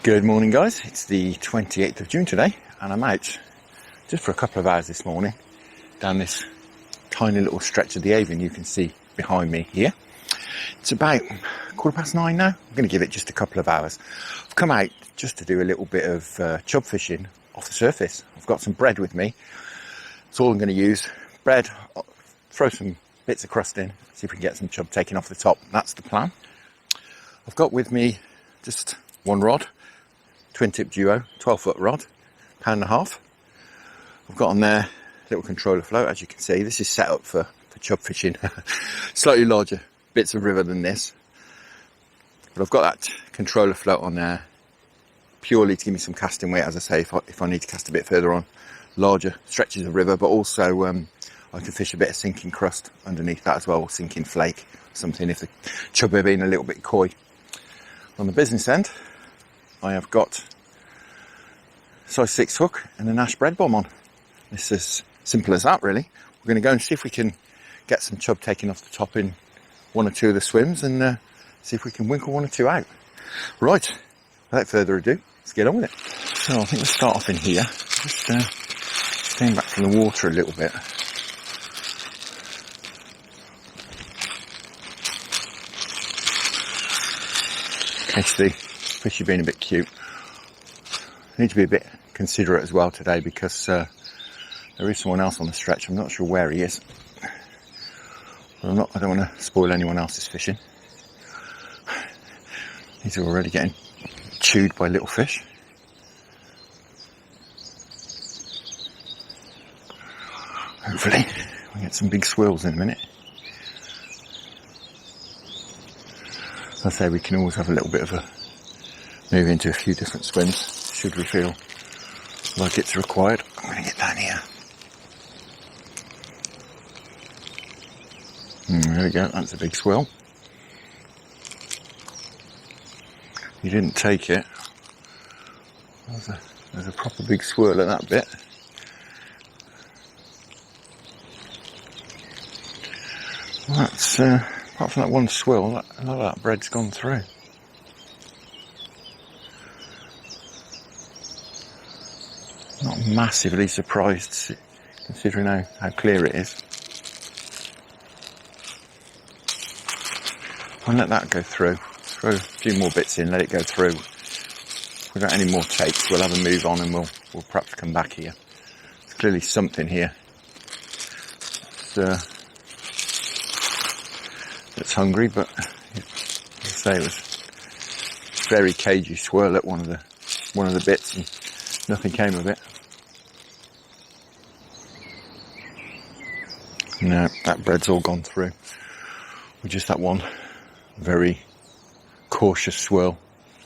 Good morning, guys. It's the 28th of June today, and I'm out just for a couple of hours this morning down this tiny little stretch of the Avon you can see behind me here. It's about 9:15 now. I'm going to give it just a couple of hours. I've come out just to do a little bit of chub fishing off the surface. I've got some bread with me. That's all I'm going to use. Bread, throw some bits of crust in, see if we can get some chub taken off the top. That's the plan. I've got with me just one rod. Twin tip duo, 12-foot rod, £1.50. I've got on there a little controller float, as you can see. This is set up for chub fishing. Slightly larger bits of river than this. But I've got that controller float on there purely to give me some casting weight, as I say, if I need to cast a bit further on larger stretches of river, but also I can fish a bit of sinking crust underneath that as well, or sinking flake, something if the chub are being a little bit coy. On the business end, I have got size 6 hook and an ash bread bomb on. It's as simple as that, really. We're going to go and see if we can get some chub taken off the top in one or two of the swims and see if we can winkle one or two out. Right, without further ado, let's get on with it. So I think we'll start off in here. Just staying back from the water a little bit. In case the fish are being a bit cute. I need to be a bit considerate as well today because there is someone else on the stretch. I'm not sure where he is. But I don't want to spoil anyone else's fishing. He's already getting chewed by little fish. Hopefully we'll get some big swirls in a minute. As I say, we can always have a little bit of a move into a few different swims should we feel like it's required. I'm going to get down here. There we go, that's a big swirl. You didn't take it. There's a proper big swirl at that bit. Well, that's apart from that one swirl, a lot of that bread's gone through. Not massively surprised considering how clear it is. I'll let that go through. Throw a few more bits in, let it go through. Without any more takes, we'll have a move on and we'll perhaps come back here. There's clearly something here that's hungry, but as I say, it was very cagey swirl at one of the bits and nothing came of it. No, that bread's all gone through. With just that one very cautious swirl.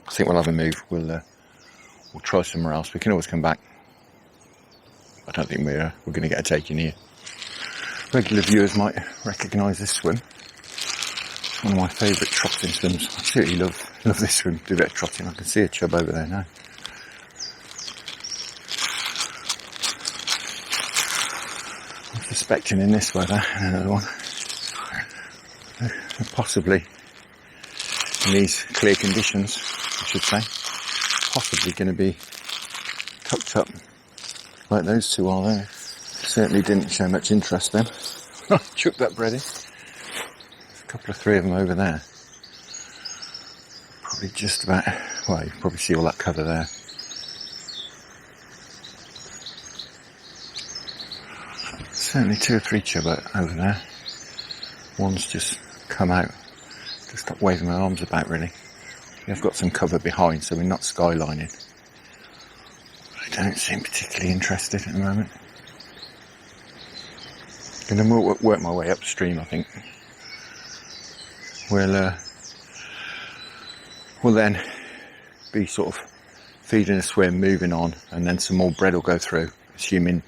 I think we'll have a move. We'll try somewhere else. We can always come back. I don't think we're going to get a take in here. Regular viewers might recognise this swim. It's one of my favourite trotting swims. I absolutely love this swim. Do a bit of trotting. I can see a chub over there now. Suspecting in this weather, another one, possibly in these clear conditions, I should say, possibly going to be tucked up like those two are there. Certainly didn't show much interest then. Chuck that bread in. There's a couple of three of them over there. Probably just about, well, you can probably see all that cover there. Certainly two or three chub over there. One's just come out. Just stop waving my arms about, really. We've got some cover behind, so we're not skylining. I don't seem particularly interested at the moment. I'm going to work my way upstream, I think. We'll then be sort of feeding a swim, moving on, and then some more bread will go through, assuming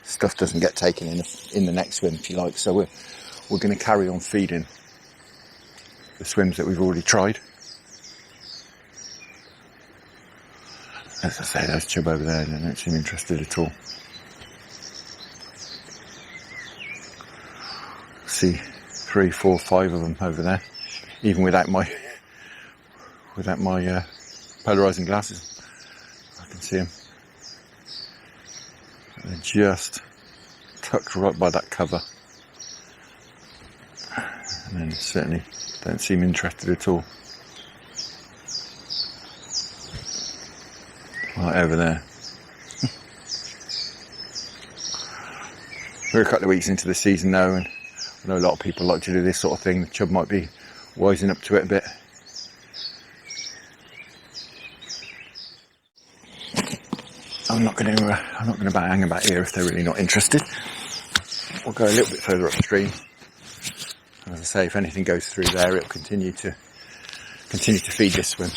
stuff doesn't get taken in the next swim, if you like. So we're going to carry on feeding the swims that we've already tried. As I say, those chub over there, they don't seem interested at all. See 3, 4, 5 of them over there, even without my polarizing glasses. see them. They're just tucked right by that cover. And then certainly don't seem interested at all. Right over there. We're a couple of weeks into the season now, and I know a lot of people like to do this sort of thing. The chub might be wising up to it a bit. I'm not going to hang about here if they're really not interested. We'll go a little bit further upstream. As I say, if anything goes through there, it'll continue to feed this swim.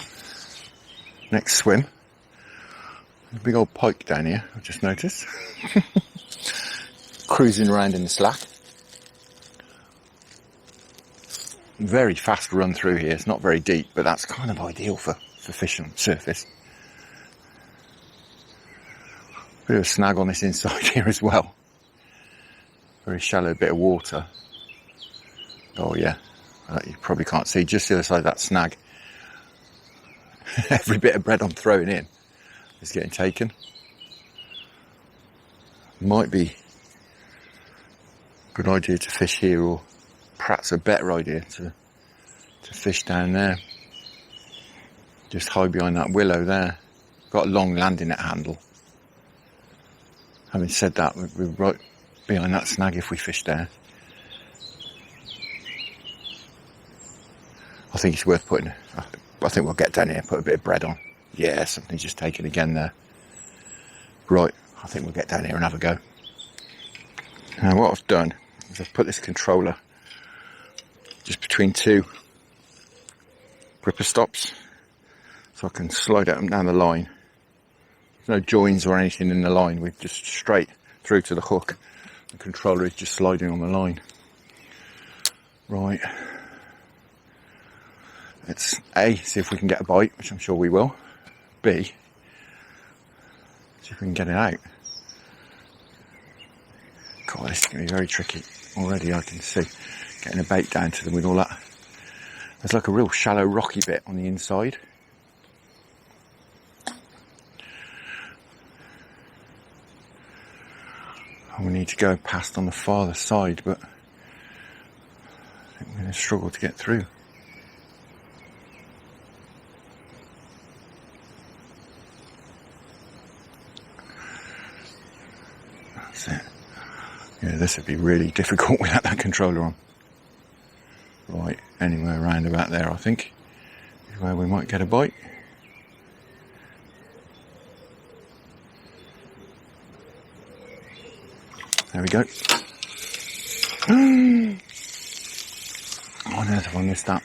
Next swim, there's a big old pike down here. I've just noticed. Cruising around in the slack. Very fast run through here. It's not very deep, but that's kind of ideal for fish on the surface. Bit of a snag on this inside here as well. Very shallow bit of water. Oh yeah, you probably can't see just the other side of that snag. Every bit of bread I'm throwing in is getting taken. Might be a good idea to fish here, or perhaps a better idea to fish down there. Just hide behind that willow there. Got a long landing net handle. Having said that, we're right behind that snag if we fish there. I think it's worth putting, I think we'll get down here, put a bit of bread on. Yeah, something's just taken again there. Right, I think we'll get down here and have a go. Now what I've done is I've put this controller just between two gripper stops, so I can slide it down the line. There's no joins or anything in the line, we're just straight through to the hook. The controller is just sliding on the line. Right. Let's A, see if we can get a bite, which I'm sure we will. B, see if we can get it out. God, this is going to be very tricky. Already I can see getting a bait down to them with all that. There's like a real shallow rocky bit on the inside. And we need to go past on the farther side, but I think we're going to struggle to get through. That's it. Yeah, this would be really difficult without that controller on. Right, anywhere around about there, I think, is where we might get a bite. There we go. Oh, there's one, missed that.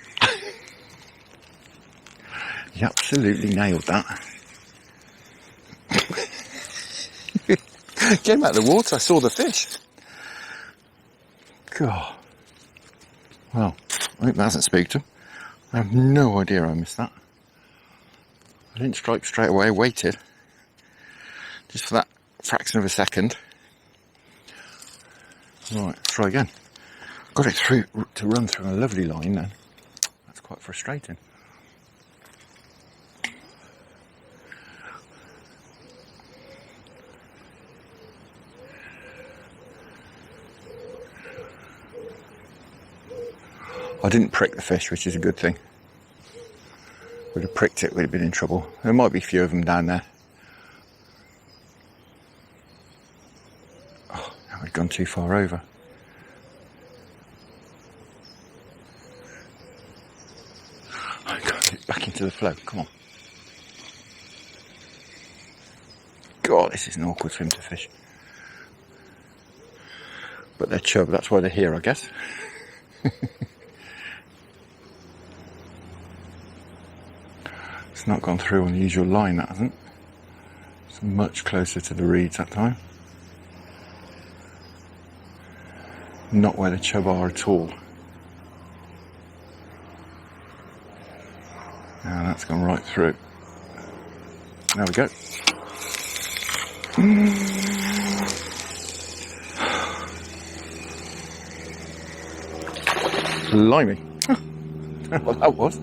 You absolutely nailed that. Came out of the water, I saw the fish. God. Well, I hope that hasn't spooked him. I have no idea I missed that. I didn't strike straight away, waited. Just for that fraction of a second. Right, let's try again. Got it through to run through a lovely line then. That's quite frustrating. I didn't prick the fish, which is a good thing. Would have pricked it, we'd have been in trouble. There might be a few of them down there. Oh, now we've gone too far over. I got it back into the flow, come on. God, this is an awkward swim to fish. But they're chub, that's why they're here, I guess. It's not gone through on the usual line, that hasn't. It's much closer to the reeds that time. Not where the chub are at all. Now that's gone right through. There we go. Blimey. I don't know what that was.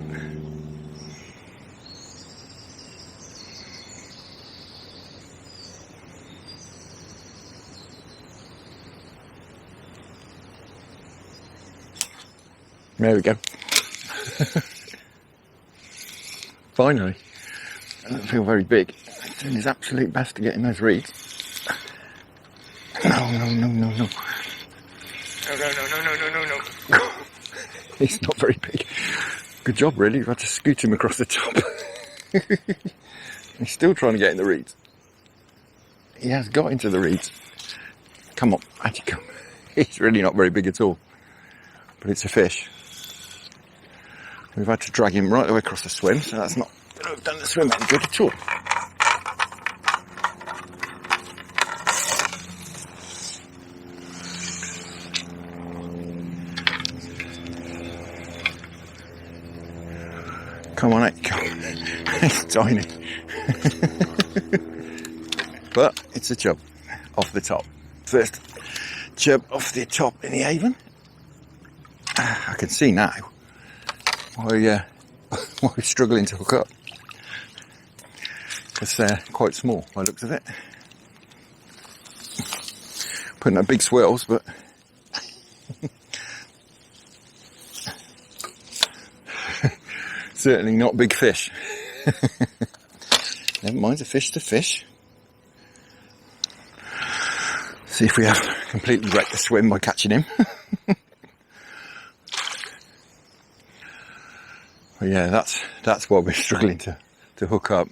There we go. Finally. Doesn't feel very big. He's doing his absolute best to get in those reeds. No. No. He's not very big. Good job, really. You've had to scoot him across the top. He's still trying to get in the reeds. He has got into the reeds. Come on, out you come. He's really not very big at all. But it's a fish. We've had to drag him right the way across the swim, so that's not going to have done the swim any good at all. Come on, out you come. It's tiny. But it's a chub off the top. First chub off the top in the Avon. I can see now why we're struggling to hook up. Because they're quite small by the looks of it. Putting up big swirls, but certainly not big fish. Never mind, a fish to fish. See if we have completely wrecked the swim by catching him. But yeah, that's why we're struggling to hook up.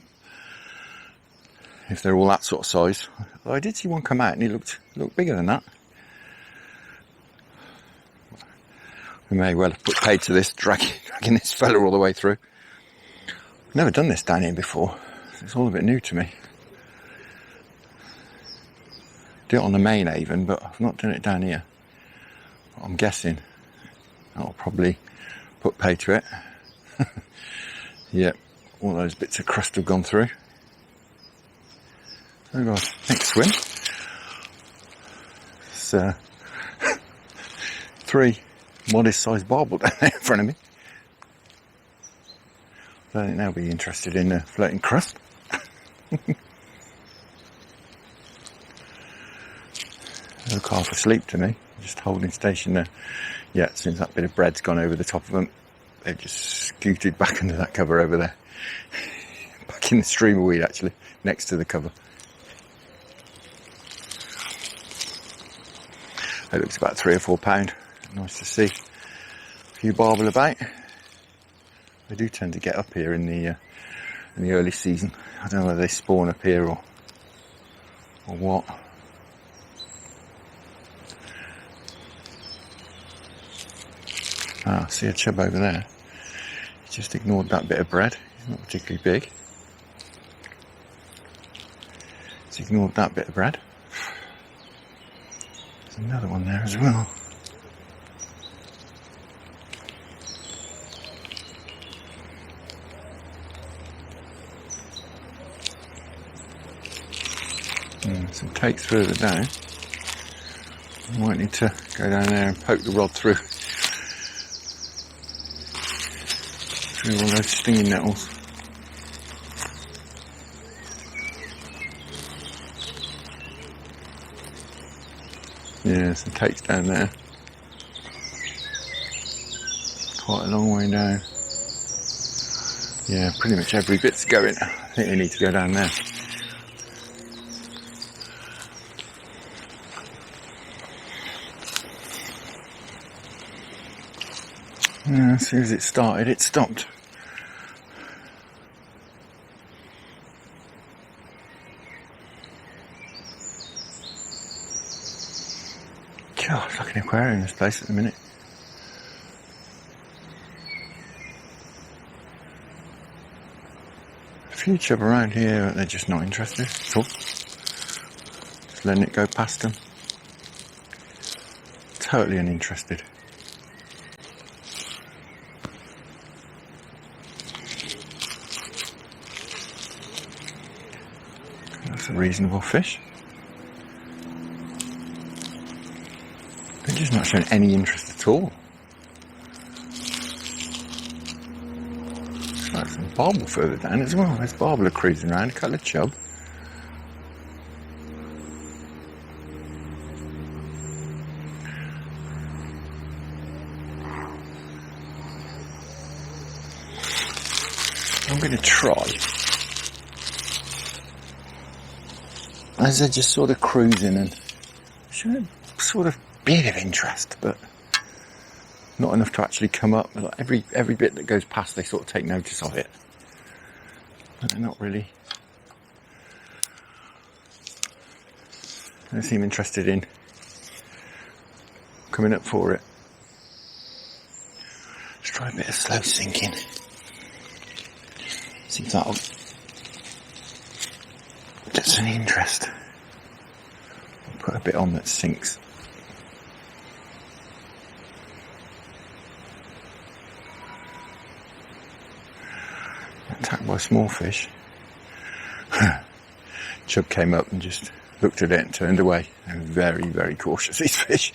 If they're all that sort of size. Although I did see one come out and he looked bigger than that. We may well have put paid to this, dragging this fella all the way through. I've never done this down here before. It's all a bit new to me. Do it on the main Avon, but I've not done it down here. I'm guessing I'll probably put pay to it. Yep, all those bits of crust have gone through. So we've got next swim. It's 3 modest sized barbel down there in front of me. I don't think they'll be interested in floating crust. They look half asleep to me, just holding station there. Yeah, since that bit of bread's gone over the top of them, they've just scooted back under that cover over there. Back in the stream of weed, actually, next to the cover. It looks about 3 or 4 pound. Nice to see. A few barbel about. They do tend to get up here in the early season. I don't know whether they spawn up here or what. I see a chub over there. He just ignored that bit of bread. He's not particularly big. He's ignored that bit of bread. There's another one there as well. Some takes further down. I might need to go down there and poke the rod through all those stinging nettles. Yeah, some takes down there. Quite a long way down. Yeah, pretty much every bit's going. I think we need to go down there. Yeah, as soon as it started, it stopped. God, it's like an aquarium, this place at the minute. A few chub around here, but they're just not interested at all. Just letting it go past them. Totally uninterested. That's a reasonable fish. They're just not showing any interest at all. There's like some barbel further down as well. There's barbel cruising around, a couple of chub. I'm going to try, as they're just sort of cruising and showing sort of bit of interest, but not enough to actually come up. Like every bit that goes past, they sort of take notice of it, but they're not really. They don't seem interested in coming up for it. Let's try a bit of slow sinking. See if that'll get some interest. I'll put a bit on that sinks. Attacked by small fish. Chub came up and just looked at it and turned away. They're very, very cautious, these fish.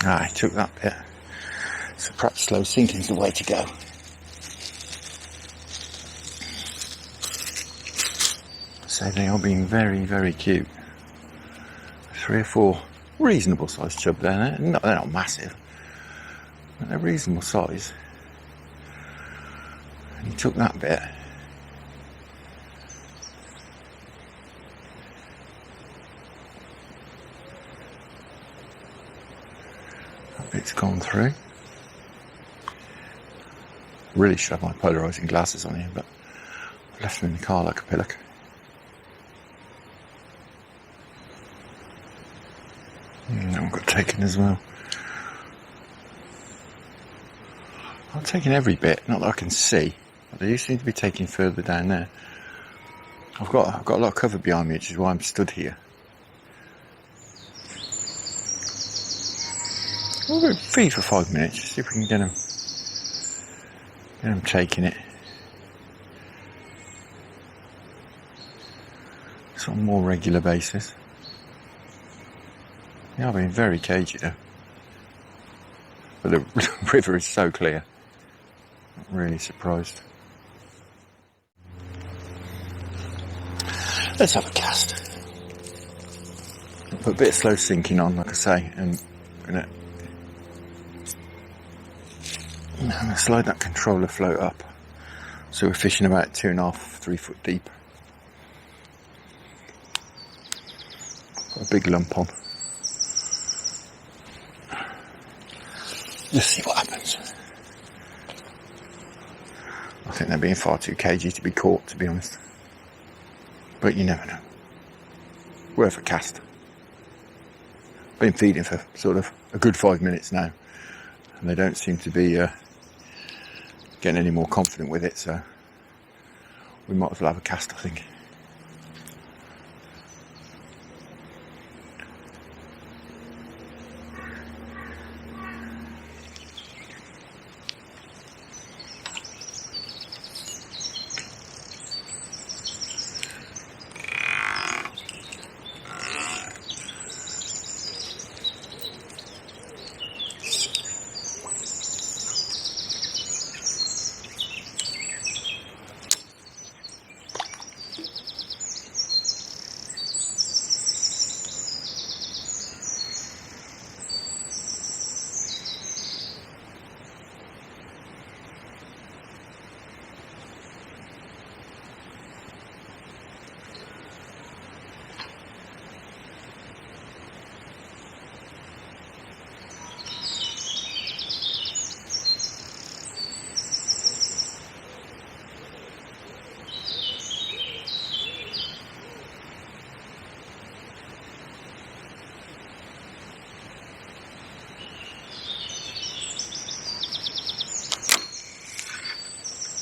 I took that bit. So perhaps slow sinking is the way to go. So they are being very, very cute. 3 or 4 reasonable sized chub there. They're not massive, but they're reasonable size. And he took that bit. That bit's gone through. Really should have my polarising glasses on here, but I left them in the car like a pillock. That one got taken as well. I've taken every bit, not that I can see, but they do seem to be taking further down there. I've got a lot of cover behind me, which is why I'm stood here. We'll go feed for 5 minutes, see if we can get them taking it. It's on a more regular basis. Yeah, I've been very cagey though. But the river is so clear. Not really surprised. Let's have a cast. I'll put a bit of slow sinking on, like I say, and I'm gonna slide that controller float up. So we're fishing about 2.5, 3 foot deep. Got a big lump on. Just see what happens. I think they're being far too cagey to be caught, to be honest. But you never know. Worth a cast. Been feeding for sort of a good 5 minutes now, and they don't seem to be getting any more confident with it, so we might as well have a cast, I think.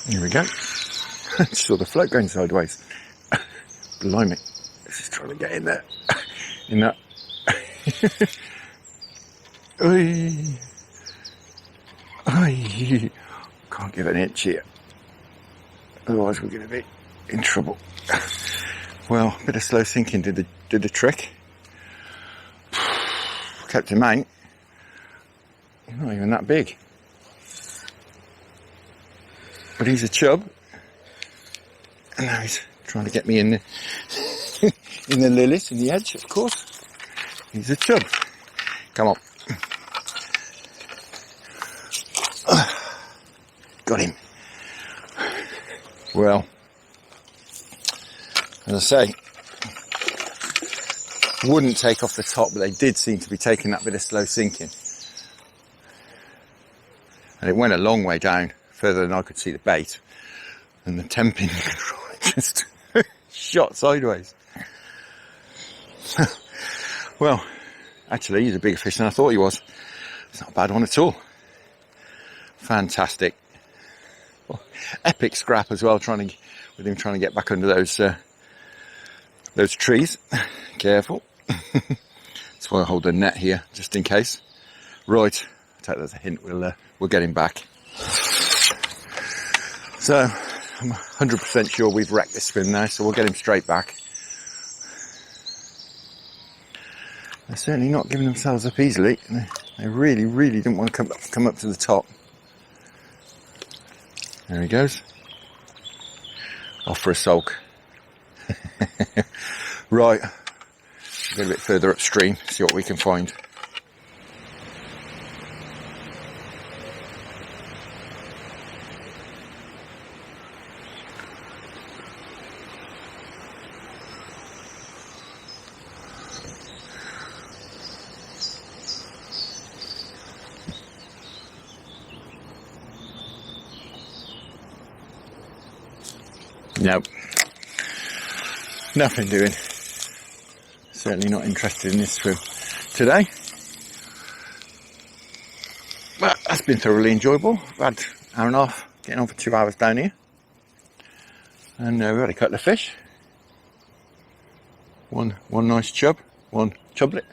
Here we go. Saw the float going sideways. Blimey. This is trying to get in there. In that. Oy. Oy. Can't give an inch here. Otherwise we're going to be in trouble. Well, a bit of slow sinking did the trick. Kept him out. He's not even that big. But he's a chub, and now he's trying to get me in the in the lilies, in the edge, of course. He's a chub. Come on. Got him. Well, as I say, wouldn't take off the top, but they did seem to be taking that bit of slow sinking. And it went a long way down, further than I could see the bait. And the temping just shot sideways. Well, actually, he's a bigger fish than I thought he was. It's not a bad one at all. Fantastic. Well, epic scrap as well, with him trying to get back under those trees. Careful. That's why I hold the net here, just in case. Right, I'll take that as a hint. We'll get him back. So I'm 100% sure we've wrecked this swim now, so we'll get him straight back. They're certainly not giving themselves up easily. They really, really didn't want to come up to the top. There he goes. Off for a sulk. Right. Go a bit further upstream, see what we can find. Nope. Nothing doing. Certainly not interested in this swim today. But that's been thoroughly enjoyable. I've had an hour and a half, getting on for 2 hours down here. And we've had a couple of fish. One nice chub, one chublet.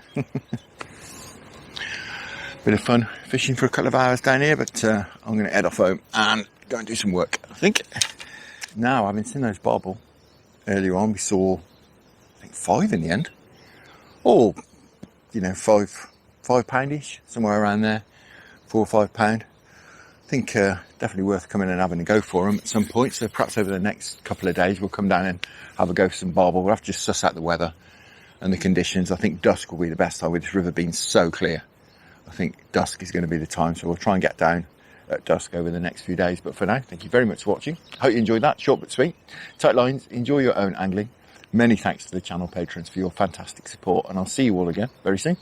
Bit of fun fishing for a couple of hours down here, but I'm going to head off home and go and do some work, I think. Now, having seen those bobble earlier on, we saw, I think, 5 in the end. All, you know, five poundish, somewhere around there, 4 or 5 pound. I think definitely worth coming and having a go for them at some point. So perhaps over the next couple of days, we'll come down and have a go for some barbel. We'll have to just suss out the weather and the conditions. I think dusk will be the best time with this river being so clear. I think dusk is going to be the time. So we'll try and get down at dusk over the next few days. But for now, thank you very much for watching. Hope you enjoyed that. Short but sweet. Tight lines. Enjoy your own angling. Many thanks to the channel patrons for your fantastic support. And I'll see you all again very soon.